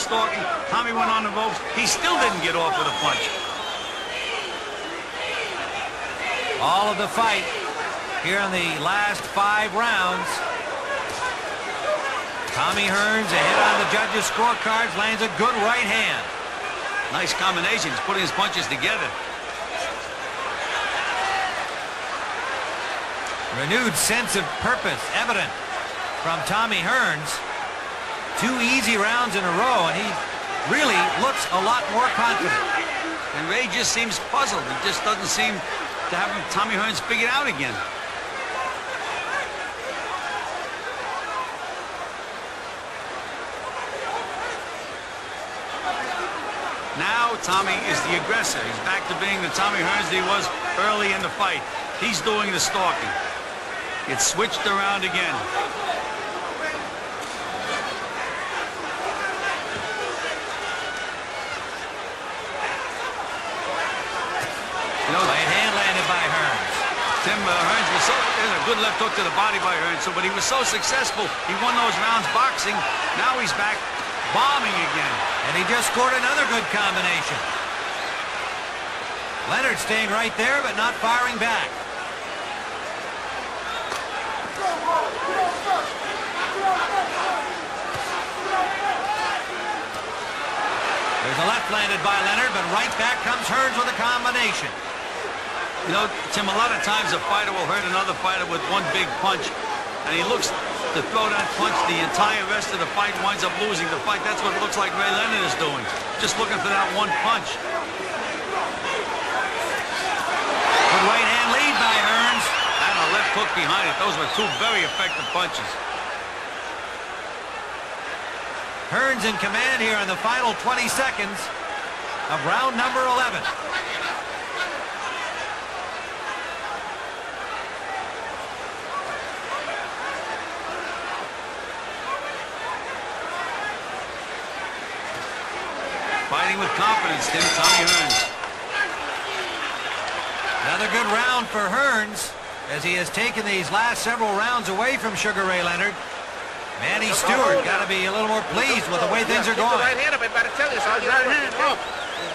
Tommy went on the ropes. He still didn't get off with a punch. All of the fight here in the last 5 rounds. Tommy Hearns ahead on the judges' scorecards, lands a good right hand. Nice combination. He's putting his punches together. Renewed sense of purpose evident from Tommy Hearns. 2 easy rounds in a row, and he really looks a lot more confident. And Ray just seems puzzled. He just doesn't seem to have Tommy Hearns figured out again. Now Tommy is the aggressor. He's back to being the Tommy Hearns that he was early in the fight. He's doing the stalking. It's switched around again. You know, right hand landed by Hearns. Tim, Hearns was so, there's a good left hook to the body by Hearns. So, but he was so successful. He won those rounds boxing. Now he's back bombing again. And he just scored another good combination. Leonard staying right there, but not firing back. There's a left landed by Leonard, but right back comes Hearns with a combination. You know, Tim, a lot of times a fighter will hurt another fighter with one big punch, and he looks to throw that punch, the entire rest of the fight winds up losing the fight. That's what it looks like Ray Leonard is doing. Just looking for that one punch. Good right hand lead by Hearns. And a left hook behind it. Those were 2 very effective punches. Hearns in command here in the final 20 seconds of round number 11. Fighting with confidence, Tim, Tommy Hearns. Another good round for Hearns as he has taken these last several rounds away from Sugar Ray Leonard. Manny Stewart got to be a little more pleased with the way things are going. Right hand up, I better tell you, so right hand up.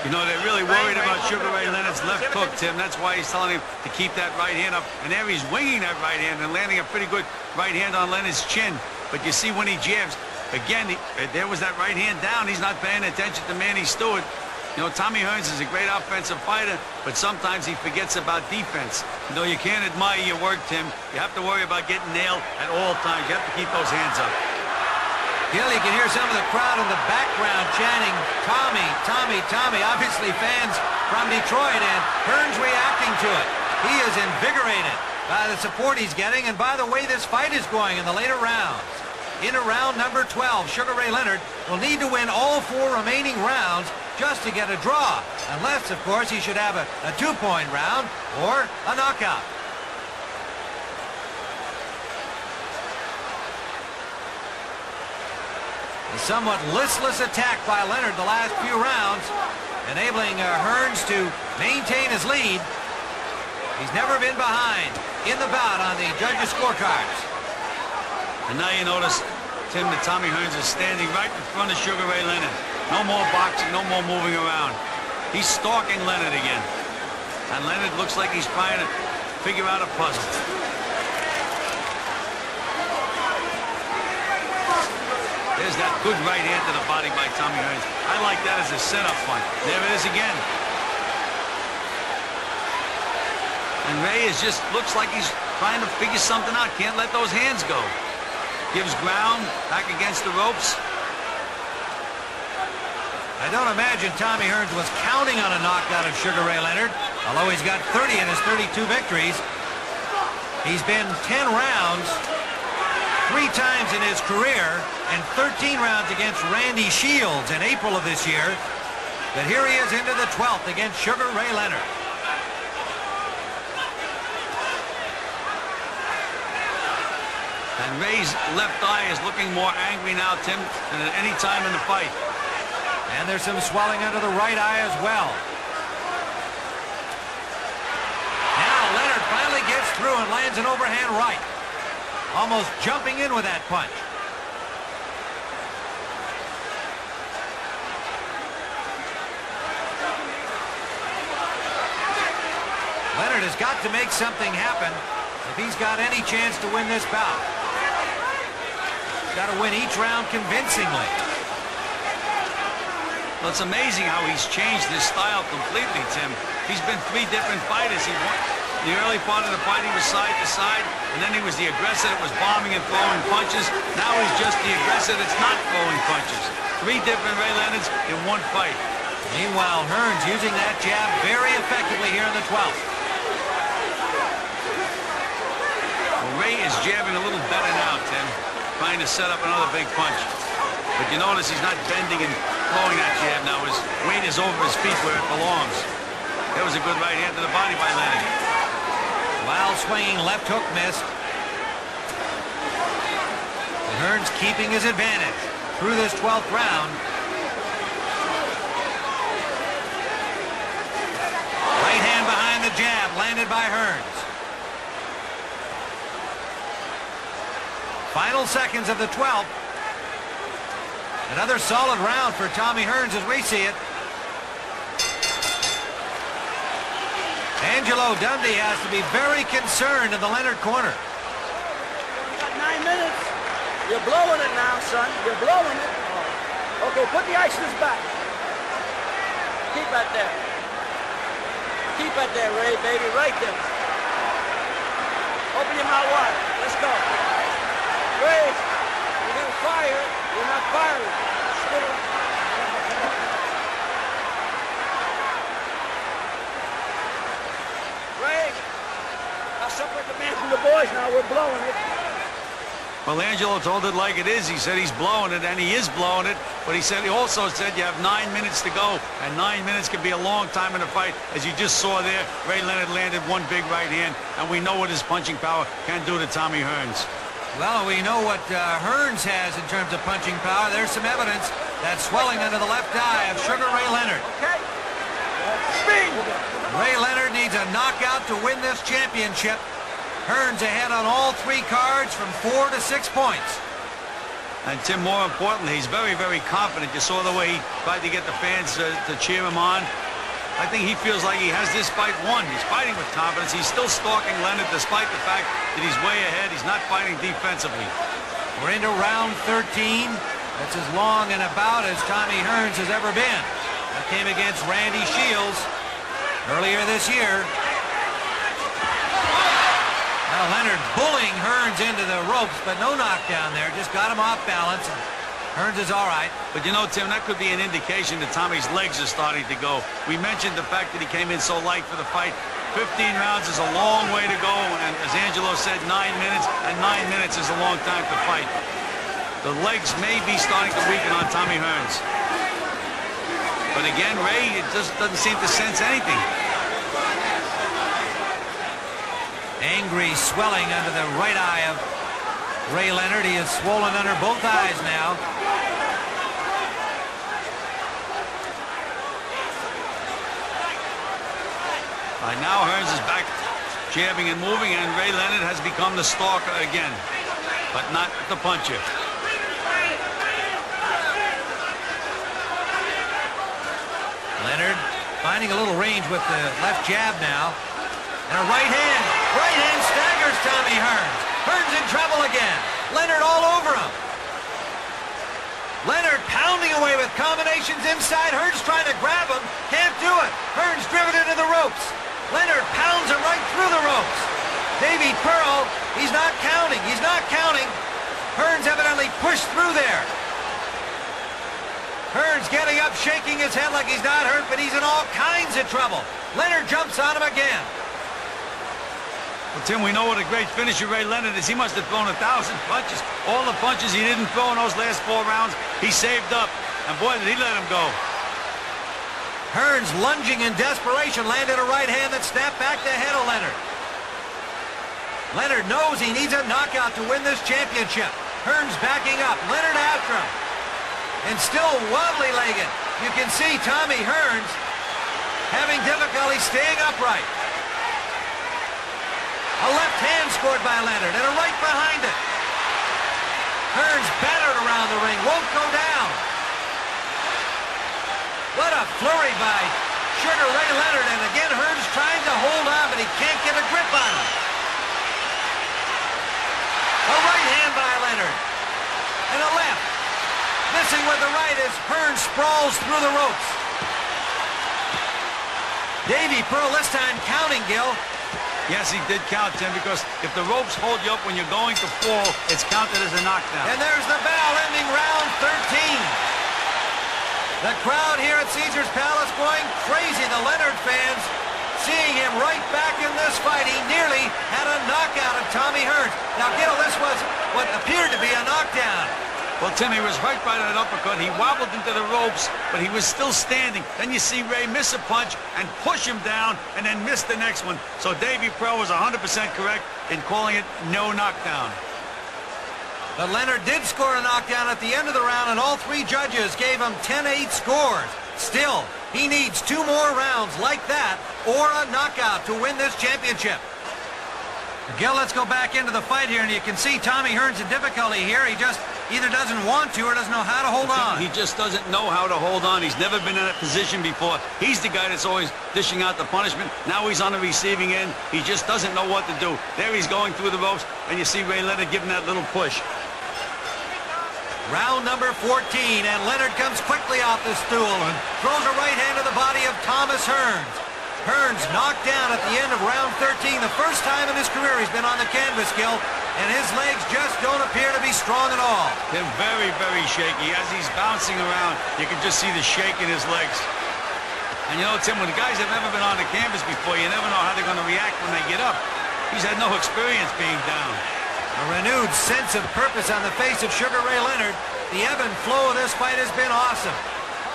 You know, they're really worried about Sugar Ray Leonard's left hook, Tim. That's why he's telling him to keep that right hand up. And there he's winging that right hand and landing a pretty good right hand on Leonard's chin. But you see when he jabs, again, there was that right hand down. He's not paying attention to Manny Stewart. You know, Tommy Hearns is a great offensive fighter, but sometimes he forgets about defense. You know, you can't admire your work, Tim. You have to worry about getting nailed at all times. You have to keep those hands up. Gil, you can hear some of the crowd in the background chanting, Tommy, Tommy, Tommy. Obviously fans from Detroit, and Hearns reacting to it. He is invigorated by the support he's getting and by the way this fight is going in the later rounds. In round number 12, Sugar Ray Leonard will need to win all 4 remaining rounds just to get a draw. Unless, of course, he should have a 2-point round or a knockout. A somewhat listless attack by Leonard the last few rounds, enabling Hearns to maintain his lead. He's never been behind in the bout on the judges' scorecards. And now you notice, Tim, that Tommy Hearns is standing right in front of Sugar Ray Leonard. No more boxing, no more moving around. He's stalking Leonard again. And Leonard looks like he's trying to figure out a puzzle. There's that good right hand to the body by Tommy Hearns. I like that as a setup punch. There it is again. And Ray looks like he's trying to figure something out. Can't let those hands go. Gives ground, back against the ropes. I don't imagine Tommy Hearns was counting on a knockout of Sugar Ray Leonard, although he's got 30 in his 32 victories. He's been 10 rounds 3 times in his career and 13 rounds against Randy Shields in April of this year. But here he is into the 12th against Sugar Ray Leonard. And Ray's left eye is looking more angry now, Tim, than at any time in the fight. And there's some swelling under the right eye as well. Now Leonard finally gets through and lands an overhand right. Almost jumping in with that punch. Leonard has got to make something happen if he's got any chance to win this bout. He's got to win each round convincingly. Well, it's amazing how he's changed his style completely, Tim. He's been 3 different fighters. He won. The early part of the fight, he was side to side, and then he was the aggressor that was bombing and throwing punches. Now he's just the aggressor that's not throwing punches. 3 different Ray Leonards in one fight. Meanwhile, Hearns using that jab very effectively here in the 12th. Well, Ray is jabbing a little better now, Tim, trying to set up another big punch. But you notice he's not bending and throwing that jab now. His weight is over his feet where it belongs. That was a good right hand to the body by Leonard. Wild swinging left hook missed. And Hearns keeping his advantage through this 12th round. Right hand behind the jab landed by Hearns. Final seconds of the 12th. Another solid round for Tommy Hearns as we see it. Angelo Dundee has to be very concerned in the Leonard corner. You got 9 minutes. You're blowing it now, son. You're blowing it. Okay, put the ices back. Keep that there. Keep it there, Ray, baby, right there. Open your mouth wide. Let's go. Ray, you're going to fire. You're not firing. Ray, I'll separate the man from the boys now. We're blowing it. Well, Angelo told it like it is. He said he's blowing it, and he is blowing it. But he also said you have 9 minutes to go, and 9 minutes can be a long time in a fight. As you just saw there, Ray Leonard landed one big right hand, and we know what his punching power can do to Tommy Hearns. Well, we know what Hearns has in terms of punching power. There's some evidence that swelling under the left eye of Sugar Ray Leonard. Okay. Speed. Ray Leonard needs a knockout to win this championship. Hearns ahead on all 3 cards from 4 to 6 points. And Tim, more importantly, he's very, very confident. You saw the way he tried to get the fans to cheer him on. I think he feels like he has this fight won. He's fighting with confidence. He's still stalking Leonard despite the fact that he's way ahead. He's not fighting defensively. We're into round 13. That's as long and about as Tommy Hearns has ever been. That came against Randy Shields earlier this year. Now Leonard bullying Hearns into the ropes, but no knockdown there. Just got him off balance. Hearns is all right. But you know, Tim, that could be an indication that Tommy's legs are starting to go. We mentioned the fact that he came in so light for the fight. 15 rounds is a long way to go, and as Angelo said, 9 minutes, and 9 minutes is a long time to fight. The legs may be starting to weaken on Tommy Hearns. But again, Ray, it just doesn't seem to sense anything. Angry swelling under the right eye of Ray Leonard. He is swollen under both eyes now. Now Hearns is back jabbing and moving, and Ray Leonard has become the stalker again, but not the puncher. Leonard finding a little range with the left jab now. And a right hand. Right hand staggers Tommy Hearns. Hearns in trouble again. Leonard all over him. Leonard pounding away with combinations inside. Hearns trying to grab him. Can't do it. Hearns driven into the ropes. Leonard pounds him right through the ropes. Davy Pearl, he's not counting. He's not counting. Hearns evidently pushed through there. Hearns getting up, shaking his head like he's not hurt, but he's in all kinds of trouble. Leonard jumps on him again. Well, Tim, we know what a great finisher Ray Leonard is. He must have thrown 1,000 punches. All the punches he didn't throw in those last 4 rounds, he saved up. And boy, did he let him go. Hearns lunging in desperation, landed a right hand that snapped back the head of Leonard. Leonard knows he needs a knockout to win this championship. Hearns backing up, Leonard after him. And still wobbly-legged. You can see Tommy Hearns having difficulty staying upright. A left hand scored by Leonard and a right behind it. Hearns battered around the ring, won't go down. What a flurry by Sugar Ray Leonard, and again Hearns trying to hold on, but he can't get a grip on him. A right hand by Leonard and a left. Missing with the right as Hearns sprawls through the ropes. Davy Pearl this time counting, Gil. Yes, he did count, Tim, because if the ropes hold you up when you're going to fall, it's counted as a knockdown. And there's the bell ending round 13. The crowd here at Caesars Palace going crazy. The Leonard fans seeing him right back in this fight. He nearly had a knockout of Tommy Hearns. Now, Gil, this was what appeared to be a knockdown. Well, Tim, he was hurt by that uppercut. He wobbled into the ropes, but he was still standing. Then you see Ray miss a punch and push him down and then miss the next one. So Davy Pearl was 100% correct in calling it no knockdown. But Leonard did score a knockdown at the end of the round, and all 3 judges gave him 10-8 scores. Still, he needs 2 more rounds like that or a knockout to win this championship. Gil, let's go back into the fight here, and you can see Tommy Hearns in difficulty here. He just either doesn't want to or doesn't know how to hold on. He just doesn't know how to hold on. He's never been in that position before. He's the guy that's always dishing out the punishment. Now he's on the receiving end. He just doesn't know what to do. There he's going through the ropes, and you see Ray Leonard giving that little push. Round number 14, and Leonard comes quickly off the stool and throws a right hand to the body of Thomas Hearns. Hearns knocked down at the end of round 13, the first time in his career he's been on the canvas, Gil, and his legs just don't appear to be strong at all. They're very, very shaky. As he's bouncing around, you can just see the shake in his legs. And you know, Tim, when the guys have never been on the canvas before, you never know how they're going to react when they get up. He's had no experience being down. A renewed sense of purpose on the face of Sugar Ray Leonard. The ebb and flow of this fight has been awesome.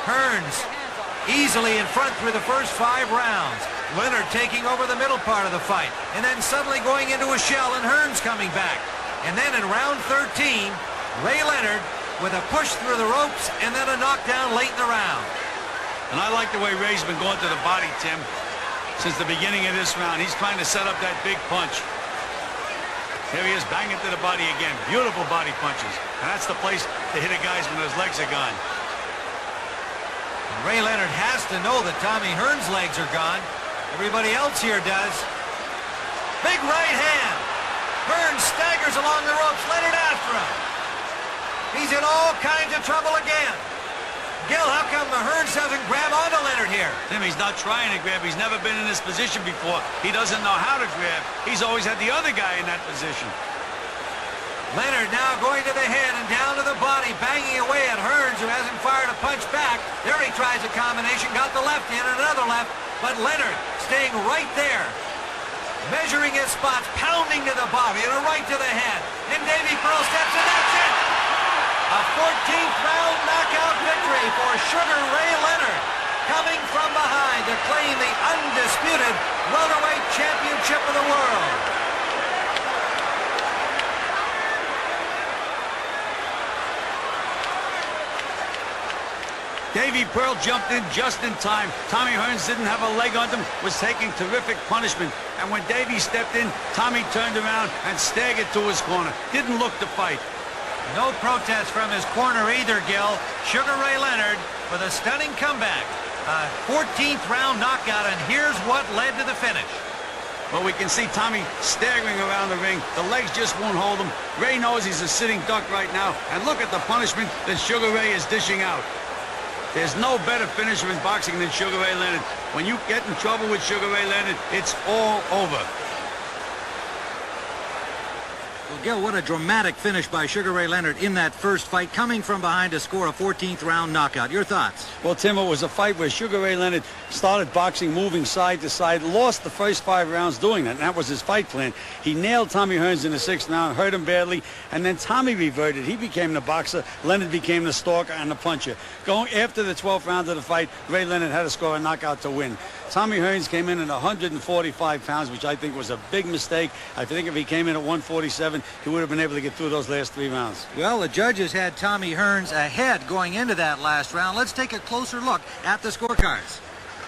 Hearns easily in front through the first 5 rounds. Leonard taking over the middle part of the fight, and then suddenly going into a shell, and Hearns coming back. And then in round 13, Ray Leonard with a push through the ropes and then a knockdown late in the round. And I like the way Ray's been going to the body, Tim, since the beginning of this round. He's trying to set up that big punch. There he is, banging to the body again. Beautiful body punches. And that's the place to hit a guy's when his legs are gone. Ray Leonard has to know that Tommy Hearns' legs are gone. Everybody else here does. Big right hand. Hearns staggers along the ropes. Leonard after him. He's in all kinds of trouble again. Gil, how come Hearns doesn't grab onto Leonard here? Tim, he's not trying to grab. He's never been in this position before. He doesn't know how to grab. He's always had the other guy in that position. Leonard now going to the head and down to the body, banging away at Hearns, who hasn't fired a punch back. There he tries a combination, got the left in and another left, but Leonard staying right there, measuring his spots, pounding to the body and a right to the head. And Davy Pearl steps in, that's it! A 14th round knockout victory for Sugar Ray Leonard, coming from behind to claim the undisputed welterweight championship of the world. Davy Pearl jumped in just in time. Tommy Hearns didn't have a leg on him, was taking terrific punishment. And when Davy stepped in, Tommy turned around and staggered to his corner. Didn't look to fight. No protest from his corner either, Gil. Sugar Ray Leonard with a stunning comeback. A 14th round knockout, and here's what led to the finish. Well, we can see Tommy staggering around the ring. The legs just won't hold him. Ray knows he's a sitting duck right now. And look at the punishment that Sugar Ray is dishing out. There's no better finisher in boxing than Sugar Ray Leonard. When you get in trouble with Sugar Ray Leonard, it's all over. Well, Gil, what a dramatic finish by Sugar Ray Leonard in that first fight, coming from behind to score a 14th round knockout. Your thoughts? Well, Tim, it was a fight where Sugar Ray Leonard started boxing, moving side to side, lost the first 5 rounds doing that, and that was his fight plan. He nailed Tommy Hearns in the 6th round, hurt him badly, and then Tommy reverted. He became the boxer. Leonard became the stalker and the puncher. Going after the 12th round of the fight, Ray Leonard had to score a knockout to win. Tommy Hearns came in at 145 pounds, which I think was a big mistake. I think if he came in at 147, he would have been able to get through those last 3 rounds. Well, the judges had Tommy Hearns ahead going into that last round. Let's take a closer look at the scorecards.